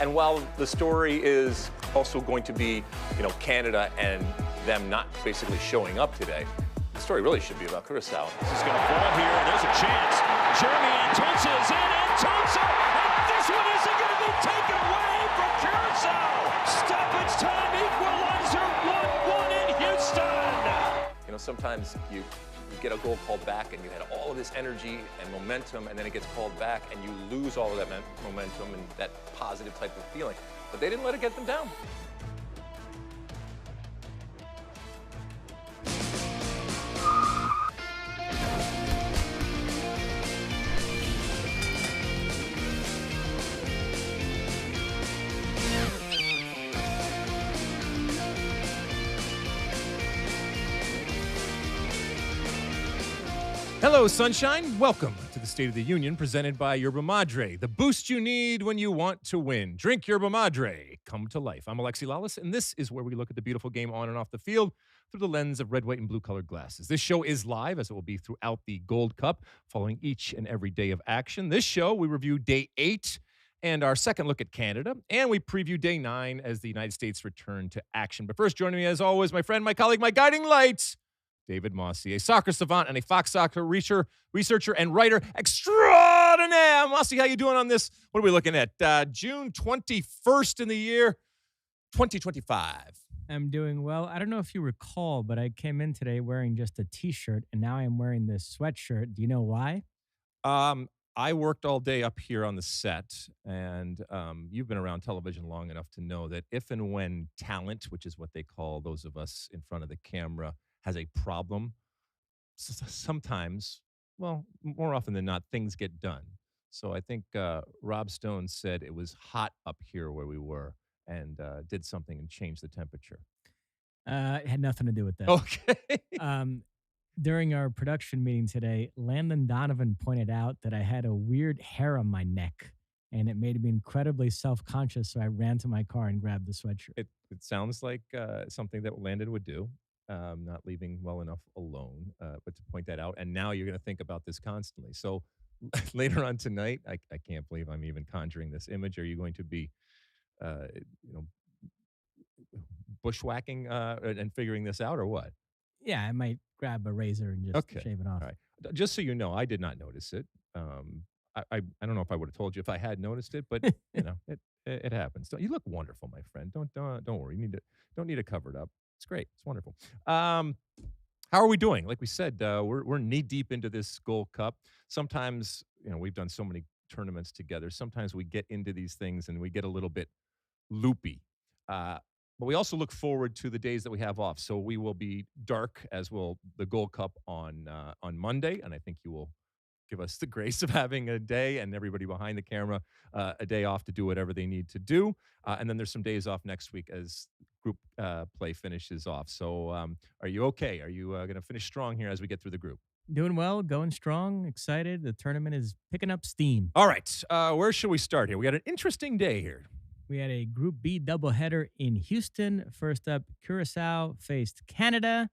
And while the story is also going to be, Canada and them not basically showing up today, the story really should be about Curaçao. This is going to fall here, and there's a chance. Jeremy Antonisse is in, Antonisse, and this one isn't going to be taken away from Curaçao. Stoppage time, Equalizer, 1-1 in Houston. Sometimes you get a goal called back and you had all of this energy and momentum, and then it gets called back and you lose all of that momentum and that positive type of feeling. But they didn't let it get them down. Hello, sunshine. Welcome to the State of the Union presented by Yerba Madre, the boost you need when you want to win. Drink Yerba Madre. Come to life. I'm Alexi Lalas, and this is where we look at the beautiful game on and off the field through the lens of red, white, and blue-colored glasses. This show is live, as it will be throughout the Gold Cup, following each and every day of action. This show, we review Day 8 and our second look at Canada, and we preview Day 9 as the United States return to action. But first, joining me, as always, my friend, my colleague, my guiding light, David Mosse, a soccer savant and a Fox Soccer researcher and writer extraordinaire. Mosse, how you doing on this? What are we looking at? June 21st in the year 2025. I'm doing well. I don't know if you recall, but I came in today wearing just a T-shirt, and now I am wearing this sweatshirt. Do you know why? I worked all day up here on the set, and you've been around television long enough to know that if and when talent, which is what they call those of us in front of the camera, has a problem, sometimes, well, more often than not, things get done. So I think Rob Stone said it was hot up here where we were and did something and changed the temperature. It had nothing to do with that. Okay. During our production meeting today, Landon Donovan pointed out that I had a weird hair on my neck, and it made me incredibly self-conscious, so I ran to my car and grabbed the sweatshirt. It sounds like something that Landon would do. Not leaving well enough alone, but to point that out. And now you're going to think about this constantly. So later on tonight, I can't believe I'm even conjuring this image. Are you going to be, bushwhacking and figuring this out, or what? Yeah, I might grab a razor and just shave it off. All right. Just so you know, I did not notice it. I don't know if I would have told you if I had noticed it, but it happens. You look wonderful, my friend. Don't worry. Don't need to cover it up. It's great. It's wonderful. How are we doing? Like we said, we're knee deep into this Gold Cup. Sometimes, we've done so many tournaments together. Sometimes we get into these things and we get a little bit loopy. But we also look forward to the days that we have off. So we will be dark, as will the Gold Cup on Monday, and I think you will give us the grace of having a day, and everybody behind the camera a day off to do whatever they need to do. And then there's some days off next week as group play finishes off. So are you okay? Are you going to finish strong here as we get through the group? Doing well, going strong, excited. The tournament is picking up steam. All right. Where should we start here? We got an interesting day here. We had a Group B doubleheader in Houston. First up, Curaçao faced Canada.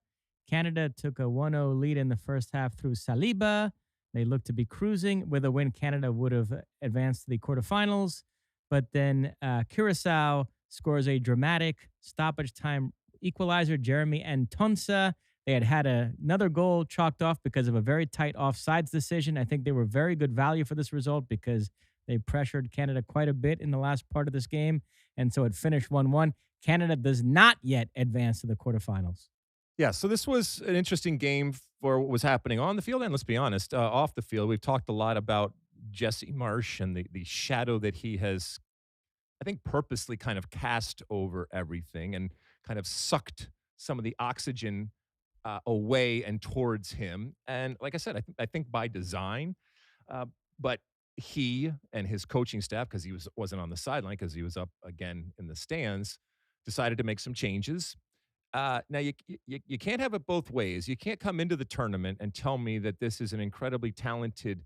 Canada took a 1-0 lead in the first half through Saliba. They looked to be cruising. With a win, Canada would have advanced to the quarterfinals. But then Curaçao scores a dramatic stoppage-time equalizer, Jeremy Antonisse. They had another goal chalked off because of a very tight offsides decision. I think they were very good value for this result because they pressured Canada quite a bit in the last part of this game, and so it finished 1-1. Canada does not yet advance to the quarterfinals. Yeah, so this was an interesting game for what was happening on the field, and let's be honest, off the field. We've talked a lot about Jesse Marsch and the shadow that he has, I think, purposely kind of cast over everything and kind of sucked some of the oxygen away and towards him. And like I said, I think by design, but he and his coaching staff, because he wasn't on the sideline because he was up again in the stands, decided to make some changes. Now, you can't have it both ways. You can't come into the tournament and tell me that this is an incredibly talented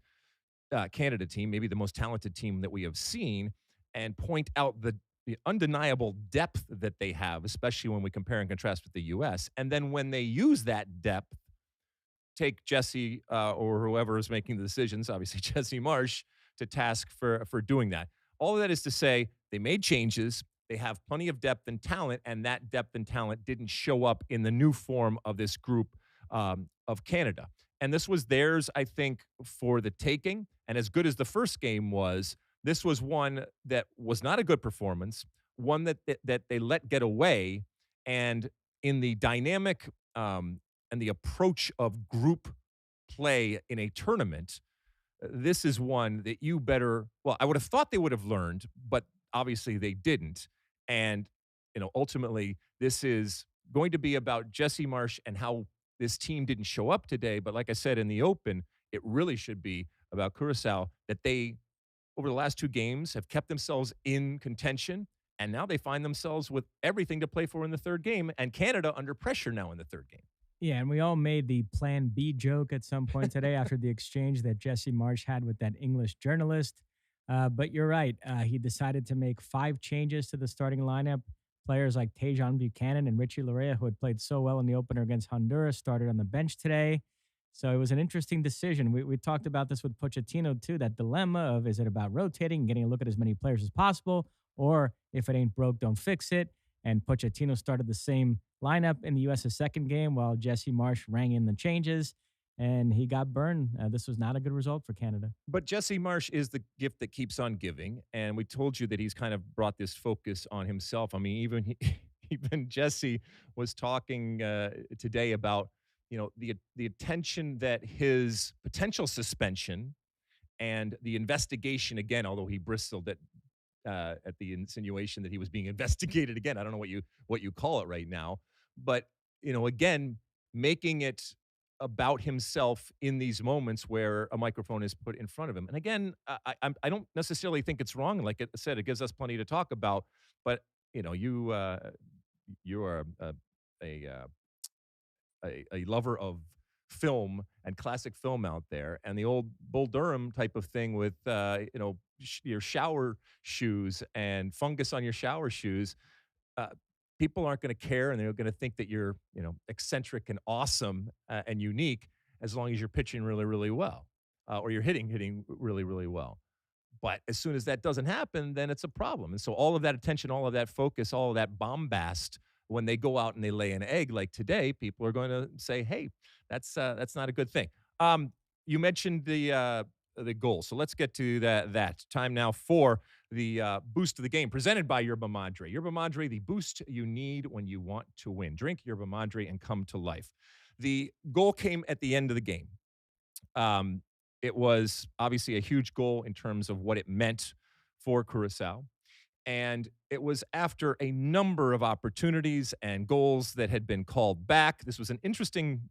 Canada team, maybe the most talented team that we have seen, and point out the undeniable depth that they have, especially when we compare and contrast with the U.S. And then when they use that depth, take Jesse or whoever is making the decisions, obviously Jesse Marsch, to task for doing that. All of that is to say, they made changes. They have plenty of depth and talent, and that depth and talent didn't show up in the new form of this group of Canada. And this was theirs, I think, for the taking. And as good as the first game was, this was one that was not a good performance, one that they let get away. And in the dynamic and the approach of group play in a tournament, this is one that you better, well, I would have thought they would have learned, but obviously they didn't. And, ultimately, this is going to be about Jesse Marsch and how this team didn't show up today. But like I said in the Open, it really should be about Curaçao, that they, over the last 2 games, have kept themselves in contention. And now they find themselves with everything to play for in the third game, and Canada under pressure now in the third game. Yeah, and we all made the Plan B joke at some point today after the exchange that Jesse Marsch had with that English journalist. But you're right. He decided to make 5 changes to the starting lineup. Players like Tajon Buchanan and Richie Laryea, who had played so well in the opener against Honduras, started on the bench today. So it was an interesting decision. We talked about this with Pochettino, too, that dilemma of, is it about rotating and getting a look at as many players as possible, or if it ain't broke, don't fix it. And Pochettino started the same lineup in the U.S.'s second game while Jesse Marsch rang in the changes, and he got burned. This was not a good result for Canada. But Jesse Marsch is the gift that keeps on giving, and we told you that he's kind of brought this focus on himself. I mean, even Jesse was talking today about the attention that his potential suspension and the investigation again, although he bristled at the insinuation that he was being investigated again. I don't know what you call it right now, but again, making it about himself in these moments where a microphone is put in front of him. And again, I don't necessarily think it's wrong. Like I said, it gives us plenty to talk about. But you are a lover of film and classic film out there, and the old Bull Durham type of thing with your shower shoes and fungus on your shower shoes. People aren't going to care, and they're going to think that you're eccentric and awesome and unique as long as you're pitching really, really well, or you're hitting really, really well. But as soon as that doesn't happen, then it's a problem. And so all of that attention, all of that focus, all of that bombast, when they go out and they lay an egg like today, people are going to say, hey, that's not a good thing. You mentioned the goal. So let's get to that. Time now for the boost of the game, presented by Yerba Madre. Yerba Madre, the boost you need when you want to win. Drink Yerba Madre and come to life. The goal came at the end of the game. It was obviously a huge goal in terms of what it meant for Curaçao. And it was after a number of opportunities and goals that had been called back. This was an interesting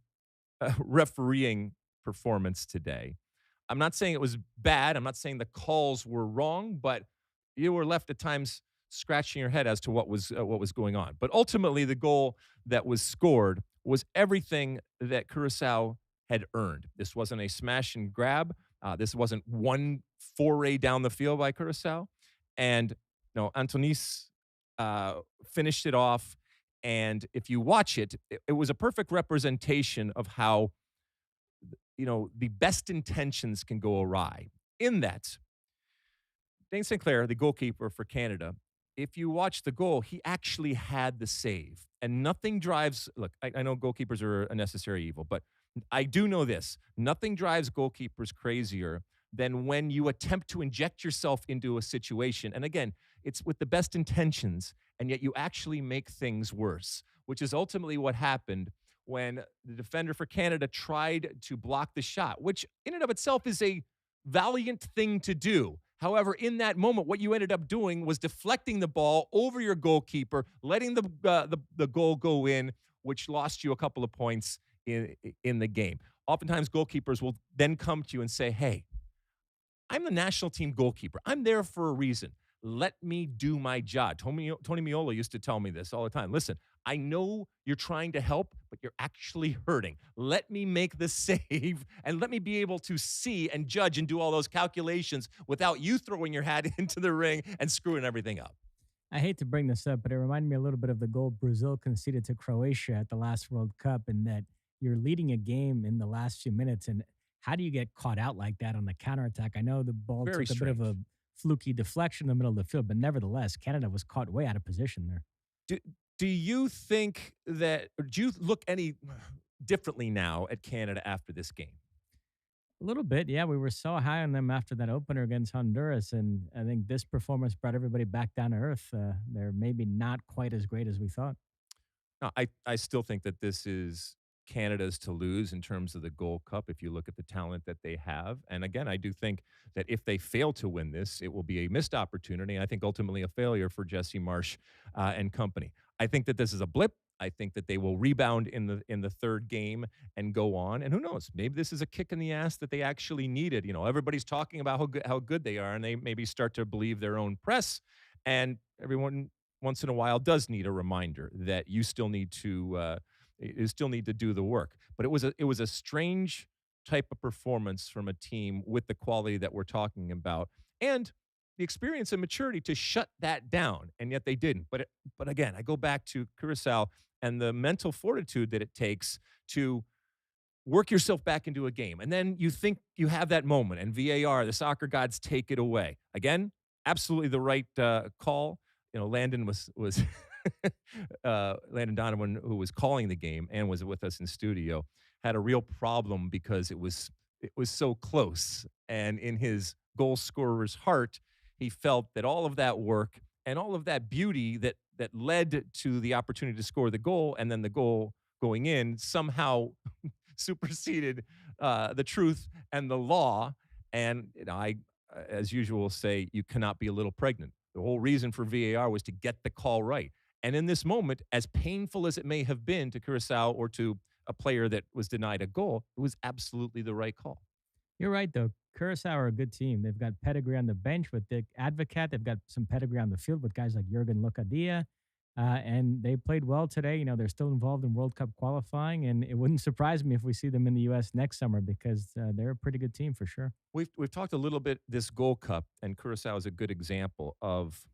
refereeing performance today. I'm not saying it was bad. I'm not saying the calls were wrong, but you were left at times scratching your head as to what was going on. But ultimately, the goal that was scored was everything that Curaçao had earned. This wasn't a smash and grab. This wasn't one foray down the field by Curaçao. And Antonisse finished it off. And if you watch it, it was a perfect representation of how the best intentions can go awry. In that, Dane St. Clair, the goalkeeper for Canada, if you watch the goal, he actually had the save. And nothing drives, look, I know goalkeepers are a necessary evil, but I do know this. Nothing drives goalkeepers crazier than when you attempt to inject yourself into a situation. And again, it's with the best intentions, and yet you actually make things worse, which is ultimately what happened when the defender for Canada tried to block the shot, which in and of itself is a valiant thing to do. However, in that moment, what you ended up doing was deflecting the ball over your goalkeeper, letting the goal go in, which lost you a couple of points in the game. Oftentimes, goalkeepers will then come to you and say, hey, I'm the national team goalkeeper. I'm there for a reason. Let me do my job. Tony Meola used to tell me this all the time. Listen, I know you're trying to help, but you're actually hurting. Let me make the save, and let me be able to see and judge and do all those calculations without you throwing your hat into the ring and screwing everything up. I hate to bring this up, but it reminded me a little bit of the goal Brazil conceded to Croatia at the last World Cup, in that you're leading a game in the last few minutes, and how do you get caught out like that on the counterattack? I know the ball took a bit of a fluky deflection in the middle of the field. But nevertheless, Canada was caught way out of position there. Do you think that, or do you look any differently now at Canada after this game? A little bit, yeah. We were so high on them after that opener against Honduras, and I think this performance brought everybody back down to earth. They're maybe not quite as great as we thought. No, I still think that this is Canada's to lose in terms of the Gold Cup if you look at the talent that they have. And again, I do think that if they fail to win this, it will be a missed opportunity. And I think ultimately a failure for Jesse Marsch and company. I think that this is a blip. I think that they will rebound in the third game and go on. And who knows? Maybe this is a kick in the ass that they actually needed. You know, everybody's talking about how good they are, and they maybe start to believe their own press. And everyone once in a while does need a reminder that you still need to do the work. But it was a strange type of performance from a team with the quality that we're talking about, and the experience and maturity to shut that down, and yet they didn't. But again, I go back to Curaçao and the mental fortitude that it takes to work yourself back into a game. And then you think you have that moment, and VAR, the soccer gods take it away. Again, absolutely the right call. You know, Landon was Landon Donovan, who was calling the game and was with us in studio, had a real problem because it was so close. And in his goal scorer's heart, he felt that all of that work and all of that beauty that led to the opportunity to score the goal and then the goal going in somehow superseded the truth and the law. And you know, I, as usual, say you cannot be a little pregnant. The whole reason for VAR was to get the call right. And in this moment, as painful as it may have been to Curaçao or to a player that was denied a goal, it was absolutely the right call. You're right, though. Curaçao are a good team. They've got pedigree on the bench with Dick Advocat. They've got some pedigree on the field with guys like Jurgen Locadia. And they played well today. You know, they're still involved in World Cup qualifying, and it wouldn't surprise me if we see them in the U.S. next summer because they're a pretty good team for sure. We've talked a little bit this Gold Cup, and Curaçao is a good example of,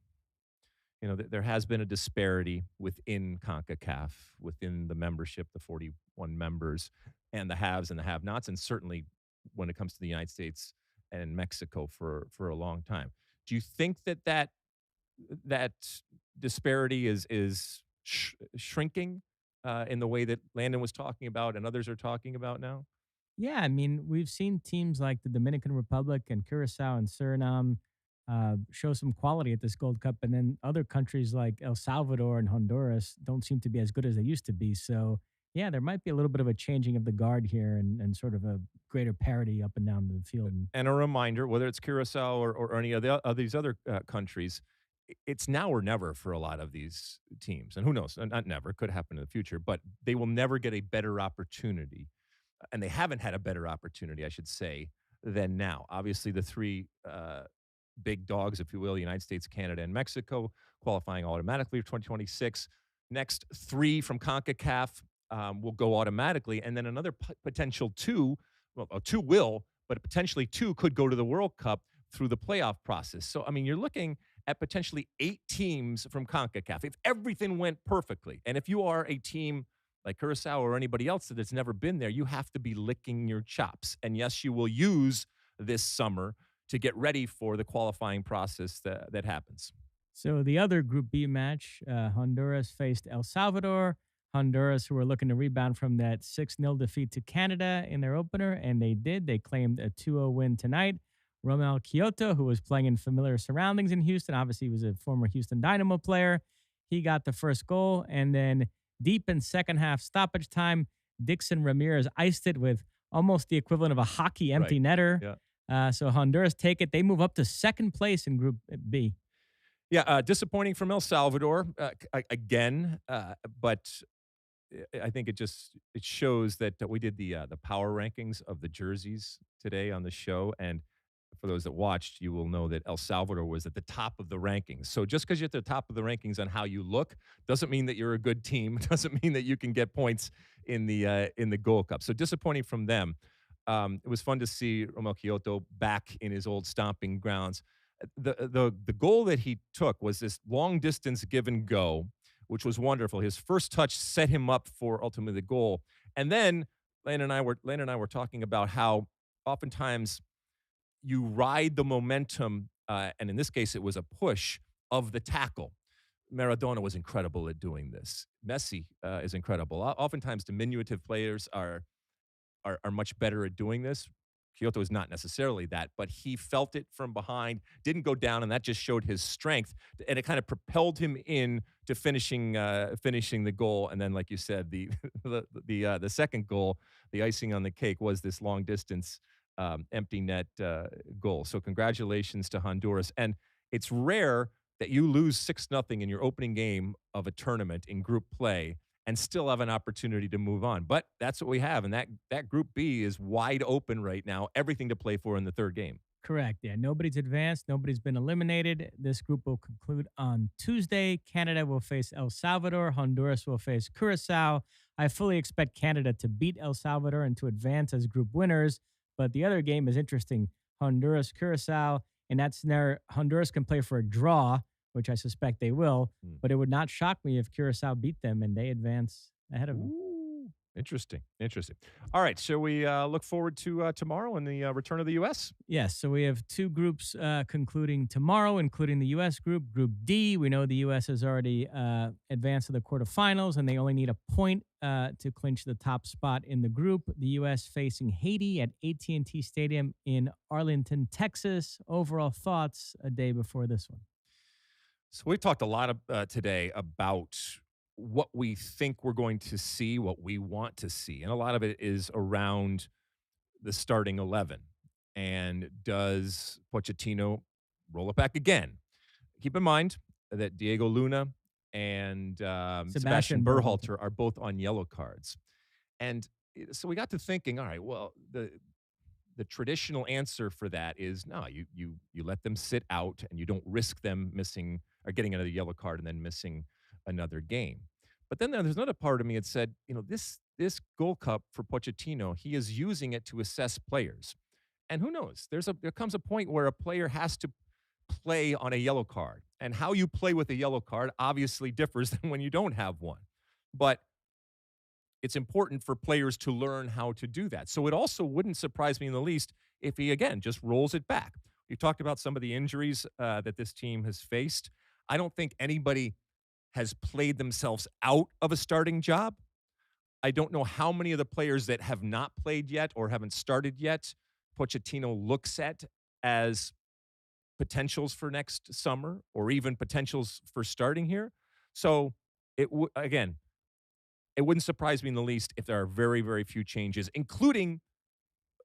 you know, there has been a disparity within CONCACAF, within the membership, the 41 members, and the haves and the have-nots, and certainly when it comes to the United States and Mexico for a long time. Do you think that disparity is shrinking in the way that Landon was talking about and others are talking about now? Yeah, I mean, we've seen teams like the Dominican Republic and Curacao and Suriname show some quality at this Gold Cup, and then other countries like El Salvador and Honduras don't seem to be as good as they used to be. So, yeah, there might be a little bit of a changing of the guard here and sort of a greater parity up and down the field. And a reminder, whether it's Curacao or any of these other countries, it's now or never for a lot of these teams. And who knows, not never, it could happen in the future, but they will never get a better opportunity. And they haven't had a better opportunity, I should say, than now. Obviously, the three big dogs, if you will, the United States, Canada, and Mexico, qualifying automatically for 2026. Next three from CONCACAF will go automatically. And then another potential two, well, two will, but potentially two could go to the World Cup through the playoff process. So, I mean, you're looking at potentially 8 teams from CONCACAF if everything went perfectly. And if you are a team like Curaçao or anybody else that's never been there, you have to be licking your chops. And yes, you will use this summer to get ready for the qualifying process that happens. So the other Group B match, Honduras faced El Salvador. Honduras, who were looking to rebound from that 6-0 defeat to Canada in their opener, and they did. They claimed a 2-0 win tonight. Romel Kyoto, who was playing in familiar surroundings in Houston, obviously he was a former Houston Dynamo player. He got the first goal, and then deep in second half stoppage time, Dixon Ramirez iced it with almost the equivalent of a hockey empty netter. Yeah. So Honduras take it. They move up to second place in Group B. Yeah, disappointing from El Salvador again, but I think it shows that we did the power rankings of the jerseys today on the show, and for those that watched, you will know that El Salvador was at the top of the rankings. So just because you're at the top of the rankings on how you look doesn't mean that you're a good team. Doesn't mean that you can get points in the Gold Cup. So disappointing from them. It was fun to see Romel Kyoto back in his old stomping grounds. The goal that he took was this long distance give and go, which was wonderful. His first touch set him up for ultimately the goal. And then Landon and I were talking about how oftentimes you ride the momentum And in this case, it was a push of the tackle. Maradona was incredible at doing this. Messi is incredible. Oftentimes, diminutive players are much better at doing this. Kyoto is not necessarily that, but he felt it from behind, didn't go down, and that just showed his strength, and it kind of propelled him in to finishing the goal. And then, like you said, the the second goal, the icing on the cake, was this long distance empty net goal. So congratulations to Honduras. And it's rare that you lose 6-0 in your opening game of a tournament in group play and still have an opportunity to move on. But that's what we have. And that Group B is wide open right now. Everything to play for in the third game. Correct. Yeah. Nobody's advanced. Nobody's been eliminated. This group will conclude on Tuesday. Canada will face El Salvador. Honduras will face Curaçao. I fully expect Canada to beat El Salvador and to advance as group winners. But the other game is interesting. Honduras, Curaçao. In that scenario, Honduras can play for a draw, which I suspect they will. But it would not shock me if Curaçao beat them and they advance ahead of them. Ooh, interesting. All right, shall we look forward to tomorrow and the return of the U.S.? Yes, so we have two groups concluding tomorrow, including the U.S. group, Group D. We know the U.S. has already advanced to the quarterfinals, and they only need a point to clinch the top spot in the group. The U.S. facing Haiti at AT&T Stadium in Arlington, Texas. Overall thoughts a day before this one? So we've talked a lot today about what we think we're going to see, what we want to see. And a lot of it is around the starting 11. And does Pochettino roll it back again? Keep in mind that Diego Luna and Sebastian Berhalter are both on yellow cards. And so we got to thinking, all right, well, the traditional answer for that is no, you let them sit out and you don't risk them missing or getting another yellow card and then missing another game. But then there's another part of me that said, this Gold Cup for Pochettino, he is using it to assess players. And who knows? There comes a point where a player has to play on a yellow card. And how you play with a yellow card obviously differs than when you don't have one. But it's important for players to learn how to do that. So it also wouldn't surprise me in the least if he, again, just rolls it back. We talked about some of the injuries that this team has faced. I don't think anybody has played themselves out of a starting job. I don't know how many of the players that have not played yet or haven't started yet Pochettino looks at as potentials for next summer or even potentials for starting here. So again, it wouldn't surprise me in the least if there are very, very few changes, including,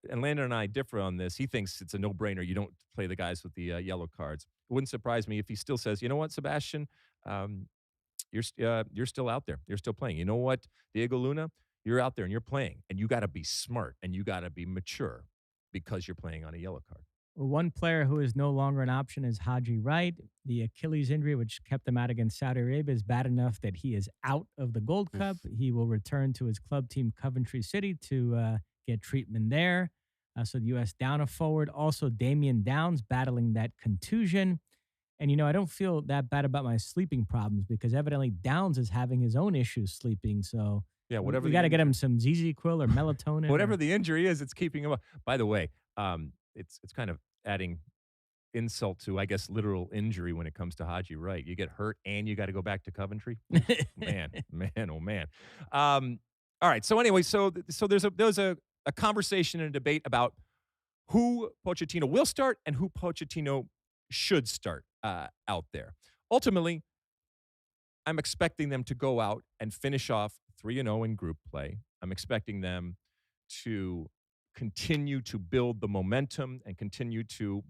and Landon and I differ on this, he thinks it's a no-brainer. You don't play the guys with the yellow cards. It wouldn't surprise me if he still says, you know what, Sebastian, you're still out there. You're still playing. You know what, Diego Luna, you're out there and you're playing. And you got to be smart and you got to be mature because you're playing on a yellow card. One player who is no longer an option is Haji Wright. The Achilles injury, which kept him out against Saudi Arabia, is bad enough that he is out of the Gold Cup. He will return to his club team, Coventry City, to get treatment there. So the U.S. down a forward. Also, Damian Downs battling that contusion. And, I don't feel that bad about my sleeping problems because evidently Downs is having his own issues sleeping. So yeah, whatever we got to get him some ZZ Quill or melatonin. Whatever the injury is, it's keeping him up. By the way, it's kind of adding insult to, I guess, literal injury when it comes to Haji Wright. You get hurt and you got to go back to Coventry. man, oh man. All right. So anyway, so there's a conversation and a debate about who Pochettino will start and who Pochettino should start out there. Ultimately, I'm expecting them to go out and finish off 3-0 in group play. I'm expecting them to continue to build the momentum and continue to,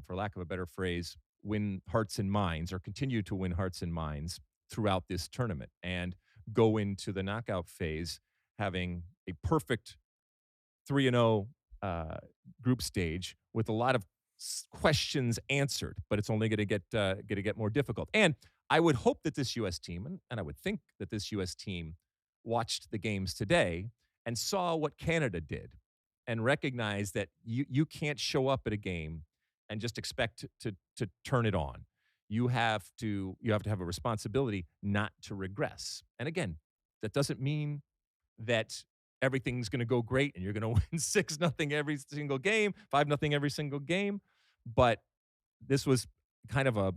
for lack of a better phrase, win hearts and minds or continue to win hearts and minds throughout this tournament and go into the knockout phase having a perfect 3-0 group stage with a lot of questions answered, but it's only going to get more difficult. And I would hope that this U.S. team, and I would think that this U.S. team watched the games today and saw what Canada did and recognized that you can't show up at a game and just expect to turn it on. You have to have a responsibility not to regress. And again, that doesn't mean that everything's going to go great and you're going to win 6-0 every single game, 5-0 every single game. But this was kind of a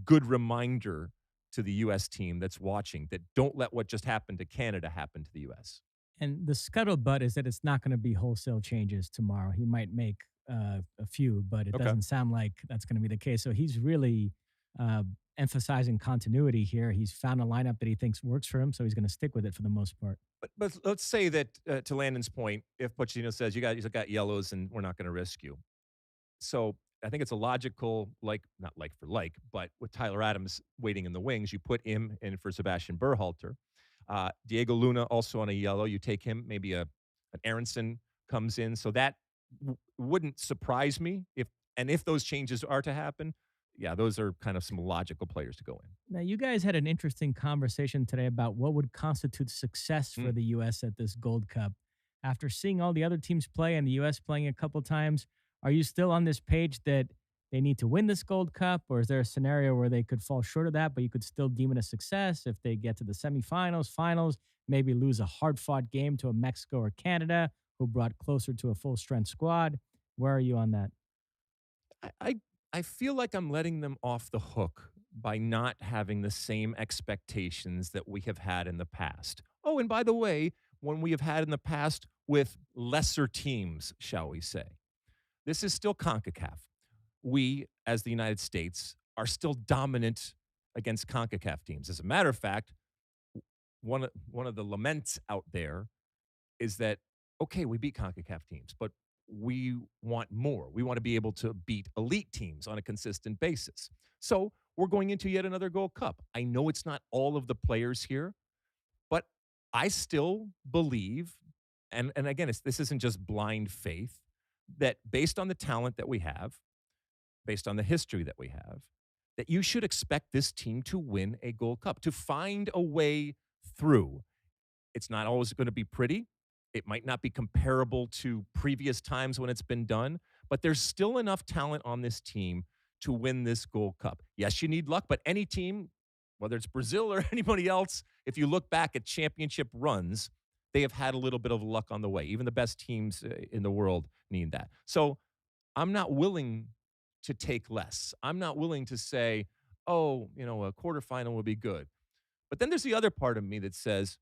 good reminder to the U.S. team that's watching that don't let what just happened to Canada happen to the U.S. And the scuttlebutt is that it's not going to be wholesale changes tomorrow. He might make a few, but it Okay. doesn't sound like that's going to be the case. So he's really uh, emphasizing continuity here. He's found a lineup that he thinks works for him, so he's going to stick with it for the most part. But let's say that to Landon's point, if Pochettino says you got yellows and we're not going to risk you, so I think it's a logical not like for like, but with Tyler Adams waiting in the wings, you put him in for Sebastian Berhalter. Diego Luna also on a yellow. You take him. Maybe an Aronson comes in. So that wouldn't surprise me if those changes are to happen. Yeah, those are kind of some logical players to go in. Now, you guys had an interesting conversation today about what would constitute success for the U.S. at this Gold Cup. After seeing all the other teams play and the U.S. playing a couple times, are you still on this page that they need to win this Gold Cup, or is there a scenario where they could fall short of that, but you could still deem it a success if they get to the semifinals, finals, maybe lose a hard-fought game to a Mexico or Canada who brought closer to a full-strength squad? Where are you on that? I feel like I'm letting them off the hook by not having the same expectations that we have had in the past. Oh, and by the way, when we have had in the past with lesser teams, shall we say. This is still CONCACAF. We, as the United States, are still dominant against CONCACAF teams. As a matter of fact, one of the laments out there is that, okay, we beat CONCACAF teams, but we want more. We want to be able to beat elite teams on a consistent basis. So we're going into yet another Gold Cup. I know it's not all of the players here, but I still believe, and again, this isn't just blind faith, that based on the talent that we have, based on the history that we have, that you should expect this team to win a Gold Cup, to find a way through. It's not always going to be pretty. It might not be comparable to previous times when it's been done, but there's still enough talent on this team to win this Gold Cup. Yes, you need luck, but any team, whether it's Brazil or anybody else, if you look back at championship runs, they have had a little bit of luck on the way. Even the best teams in the world need that. So I'm not willing to take less. I'm not willing to say, oh, a quarterfinal will be good. But then there's the other part of me that says,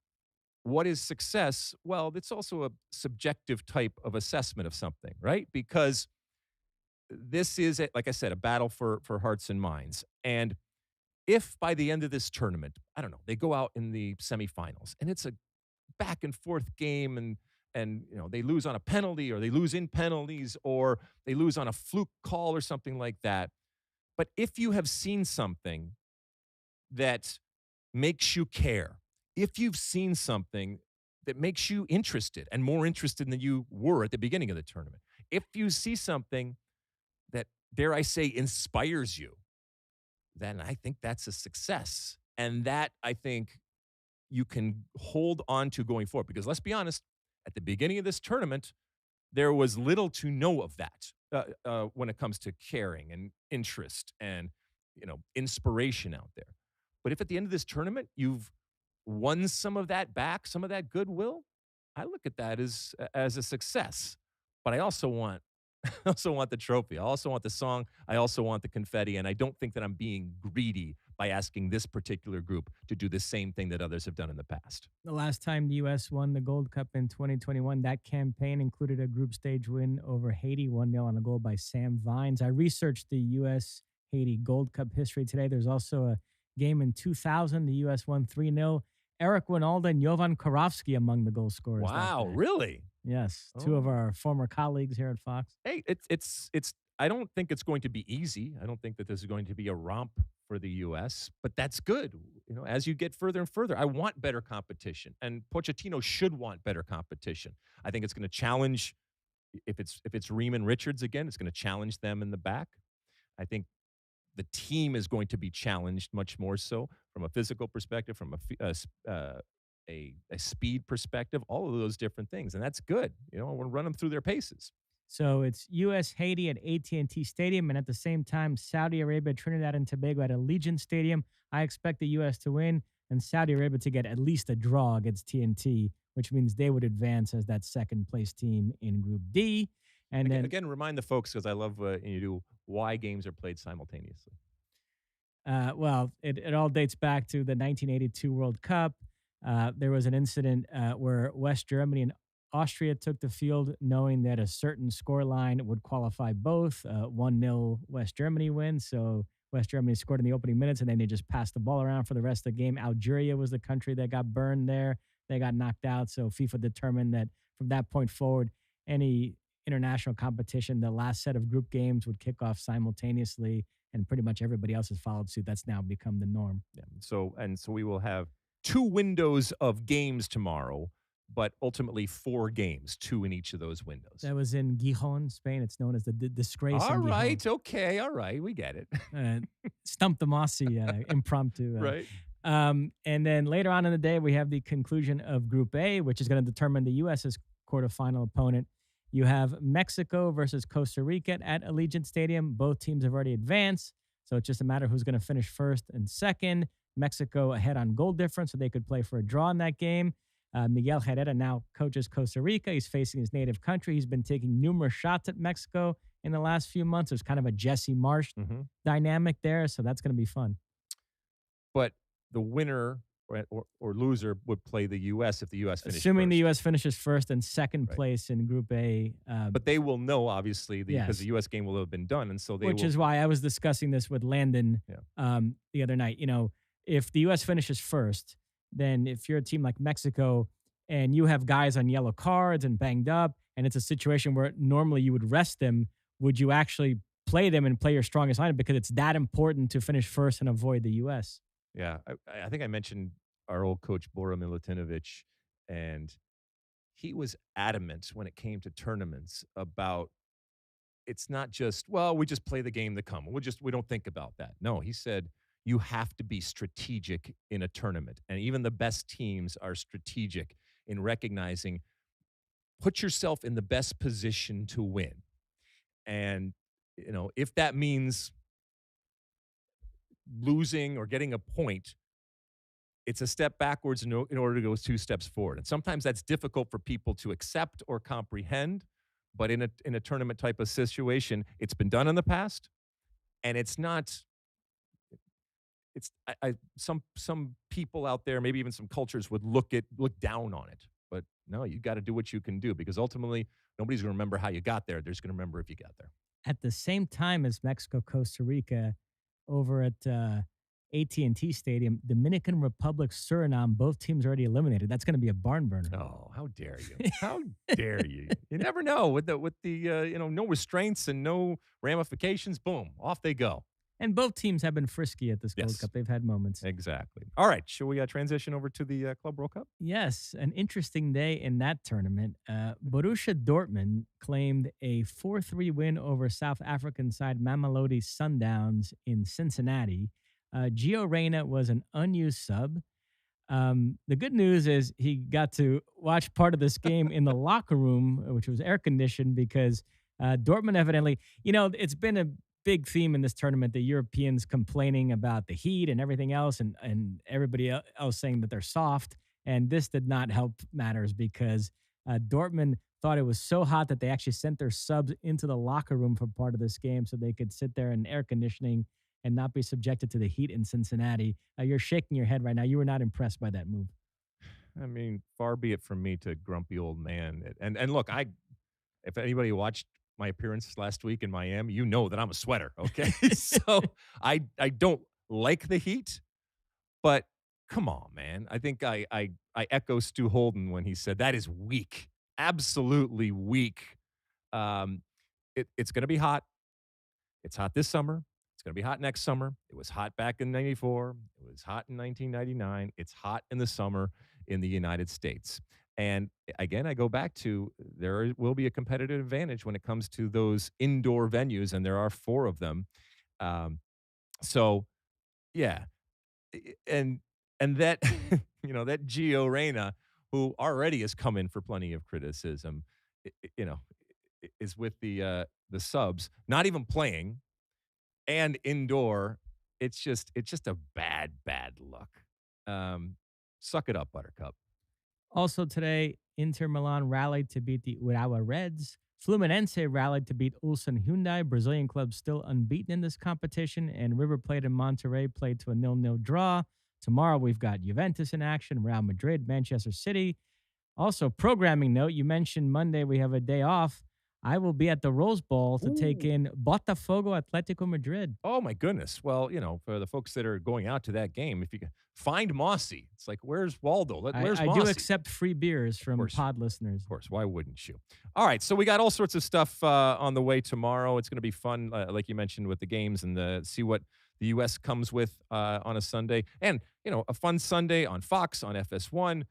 what is success? Well, it's also a subjective type of assessment of something, right? Because this is, like I said, a battle for hearts and minds. And if by the end of this tournament, I don't know, they go out in the semifinals and it's a back and forth game and they lose on a penalty or they lose in penalties or they lose on a fluke call or something like that. But if you have seen something that makes you care, if you've seen something that makes you interested and more interested than you were at the beginning of the tournament, if you see something that, dare I say, inspires you, then I think that's a success. And that, I think, you can hold on to going forward. Because let's be honest, at the beginning of this tournament, there was little to no of that when it comes to caring and interest and, inspiration out there. But if at the end of this tournament, you've won some of that back, some of that goodwill, I look at that as a success. But I also want the trophy. I also want the song. I also want the confetti. And I don't think that I'm being greedy by asking this particular group to do the same thing that others have done in the past. The last time the U.S. won the Gold Cup in 2021, that campaign included a group stage win over Haiti, 1-0 on a goal by Sam Vines. I researched the U.S.-Haiti Gold Cup history today. There's also a game in 2000. The U.S. won 3-0. Eric Winalda and Jovan Karofsky among the goal scorers. Wow, really? Yes, two of our former colleagues here at Fox. Hey, it's. I don't think it's going to be easy. I don't think that this is going to be a romp for the U.S., but that's good. As you get further and further, I want better competition, and Pochettino should want better competition. I think it's going to challenge. If it's Riemann Richards again, it's going to challenge them in the back. I think the team is going to be challenged much more so from a physical perspective, from a speed perspective, all of those different things. And that's good. We'll run them through their paces. So it's U.S.-Haiti at AT&T Stadium, and at the same time, Saudi Arabia, Trinidad and Tobago at Allegiant Stadium. I expect the U.S. to win and Saudi Arabia to get at least a draw against TNT, which means they would advance as that second-place team in Group D. And then Again, remind the folks, because I love you do, why games are played simultaneously. well, it all dates back to the 1982 World Cup. There was an incident where West Germany and Austria took the field knowing that a certain scoreline would qualify both. 1-0 West Germany win. So West Germany scored in the opening minutes, and then they just passed the ball around for the rest of the game. Algeria was the country that got burned there. They got knocked out. So FIFA determined that from that point forward, any international competition, the last set of group games would kick off simultaneously, and pretty much everybody else has followed suit. That's now become the norm. Yeah. So we will have 2 windows of games tomorrow, but ultimately 4 games, 2 in each of those windows. That was in Gijón, Spain. It's known as the disgrace. All in right. Gijón. Okay. All right. We get it. Stump the Mosse impromptu. Right. And then later on in the day, we have the conclusion of Group A, which is going to determine the U.S.'s quarterfinal opponent. You have Mexico versus Costa Rica at Allegiant Stadium. Both teams have already advanced, so it's just a matter of who's going to finish first and second. Mexico ahead on goal difference, so they could play for a draw in that game. Miguel Herrera now coaches Costa Rica. He's facing his native country. He's been taking numerous shots at Mexico in the last few months. There's kind of a Jesse Marsch dynamic there, so that's going to be fun. But the winner or loser would play the U.S. if the U.S. finishes Assuming first. the U.S. finishes first and second place in Group A. But they will know, obviously, because Yes. the U.S. game will have been done, and so they Which will. is why I was discussing this with Landon the other night. You know, if the U.S. finishes first, then if you're a team like Mexico and you have guys on yellow cards and banged up, and it's a situation where normally you would rest them, would you actually play them and play your strongest lineup because it's that important to finish first and avoid the U.S.? Yeah, I think I mentioned our old coach, Bora Milutinovic, and he was adamant when it came to tournaments about it's not just, well, we just play the game to come. We don't think about that. No, he said you have to be strategic in a tournament. And even the best teams are strategic in recognizing, put yourself in the best position to win. And, you know, if that means losing or getting a point, it's a step backwards in order to go 2 steps forward. And sometimes that's difficult for people to accept or comprehend. But in a tournament type of situation, it's been done in the past, and it's not. It's some people out there, maybe even some cultures, would look down on it. But no, you got to do what you can do, because ultimately nobody's going to remember how you got there. They're just going to remember if you got there. At the same time as Mexico, Costa Rica, over at AT&T Stadium, Dominican Republic, Suriname, both teams already eliminated. That's going to be a barn burner. Oh, how dare you! How dare you! You never know with the no restraints and no ramifications. Boom, off they go. And both teams have been frisky at this Gold Yes. Cup. They've had moments. Exactly. All right, shall we transition over to the Club World Cup? Yes, an interesting day in that tournament. Borussia Dortmund claimed a 4-3 win over South African side Mamelodi Sundowns in Cincinnati. Gio Reyna was an unused sub. The good news is he got to watch part of this game in the locker room, which was air conditioned, because Dortmund evidently, it's been a big theme in this tournament, the Europeans complaining about the heat and everything else, and everybody else saying that they're soft. And this did not help matters, because Dortmund thought it was so hot that they actually sent their subs into the locker room for part of this game so they could sit there in air conditioning and not be subjected to the heat in Cincinnati. You're shaking your head right now. You were not impressed by that move. I mean, far be it from me to grumpy old man. And look, if anybody watched my appearance last week in Miami, you know that I'm a sweater, okay? So I don't like the heat, but come on, man. I think I echo Stu Holden when he said that is weak, absolutely weak. It's going to be hot. It's hot this summer. It's going to be hot next summer. It was hot back in '94. It was hot in 1999. It's hot in the summer in the United States. And again, I go back to, there will be a competitive advantage when it comes to those indoor venues, and there are 4 of them. So, yeah. And that, that Gio Reyna, who already has come in for plenty of criticism, is with the subs, not even playing, and indoor. It's just a bad look. Suck it up, Buttercup. Also today, Inter Milan rallied to beat the Urawa Reds. Fluminense rallied to beat Ulsan Hyundai, Brazilian club still unbeaten in this competition, and River Plate and Monterrey played to a 0-0 draw. Tomorrow we've got Juventus in action, Real Madrid, Manchester City. Also, programming note, you mentioned Monday we have a day off. I will be at the Rose Bowl to take in Botafogo Atletico Madrid. Oh, my goodness. Well, for the folks that are going out to that game, if you can find Mosse, it's like, where's Waldo? Where's Mosse? I do accept free beers from pod listeners. Of course. Why wouldn't you? All right. So we got all sorts of stuff on the way tomorrow. It's going to be fun, like you mentioned, with the games and see what the U.S. comes with on a Sunday. And, a fun Sunday on Fox, on FS1.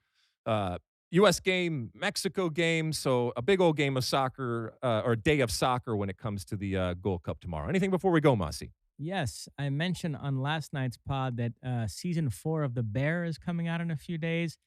U.S. game, Mexico game, so a big old game of soccer or day of soccer when it comes to the Gold Cup tomorrow. Anything before we go, Mosse? Yes, I mentioned on last night's pod that season 4 of The Bear is coming out in a few days.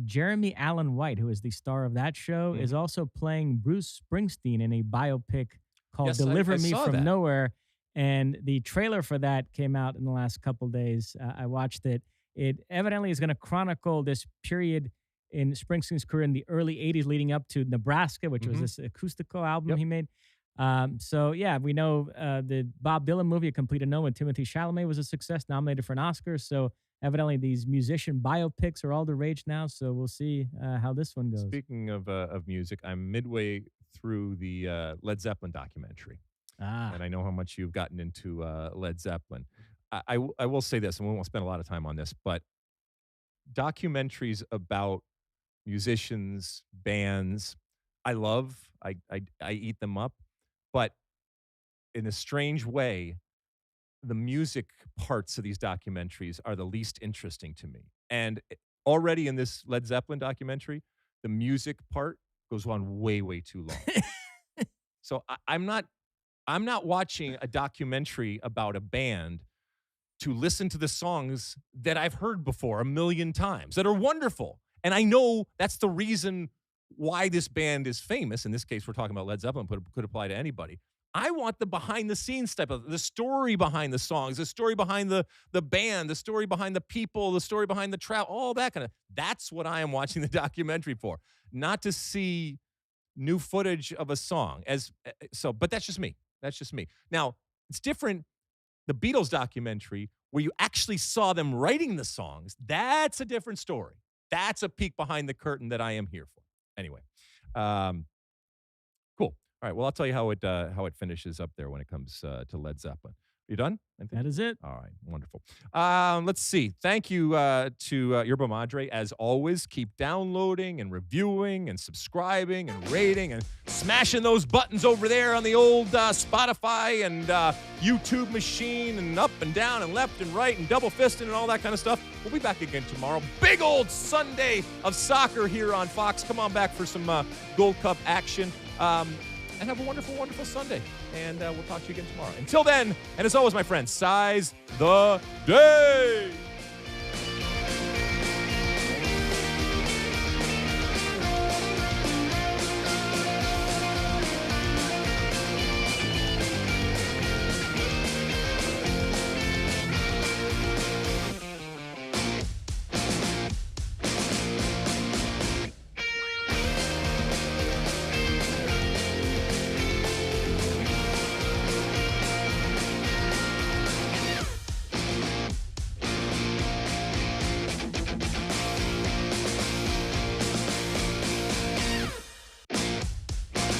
Jeremy Allen White, who is the star of that show, is also playing Bruce Springsteen in a biopic called Deliver Me From Nowhere. And the trailer for that came out in the last couple days. I watched it. It evidently is going to chronicle this period in Springsteen's career in the early 80s leading up to Nebraska, which was this acoustical album he made. So, yeah, we know the Bob Dylan movie, A Complete Unknown with Timothée Chalamet, was a success, nominated for an Oscar. So, evidently, these musician biopics are all the rage now. So, we'll see how this one goes. Speaking of music, I'm midway through the Led Zeppelin documentary. And I know how much you've gotten into Led Zeppelin. I will say this, and we won't spend a lot of time on this, but documentaries about musicians, bands, I love. I eat them up. But in a strange way, the music parts of these documentaries are the least interesting to me. And already in this Led Zeppelin documentary, the music part goes on way, way too long. So I'm not watching a documentary about a band to listen to the songs that I've heard before a million times that are wonderful. And I know that's the reason why this band is famous. In this case, we're talking about Led Zeppelin, but it could apply to anybody. I want the behind-the-scenes type of the story behind the songs, the story behind the band, the story behind the people, the story behind the travel, all that kind of. That's what I am watching the documentary for, not to see new footage of a song. But that's just me. That's just me. Now, it's different. The Beatles documentary, where you actually saw them writing the songs, that's a different story. That's a peek behind the curtain that I am here for. Anyway, cool. All right. Well, I'll tell you how it finishes up there when it comes to Led Zeppelin. You done? That is it. All right. Wonderful. Let's see. Thank you to Yerba Madre. As always, keep downloading and reviewing and subscribing and rating and smashing those buttons over there on the old Spotify and YouTube machine and up and down and left and right and double fisting and all that kind of stuff. We'll be back again tomorrow. Big old Sunday of soccer here on Fox. Come on back for some Gold Cup action. And have a wonderful, wonderful Sunday. And we'll talk to you again tomorrow. Until then, and as always, my friends, size the day.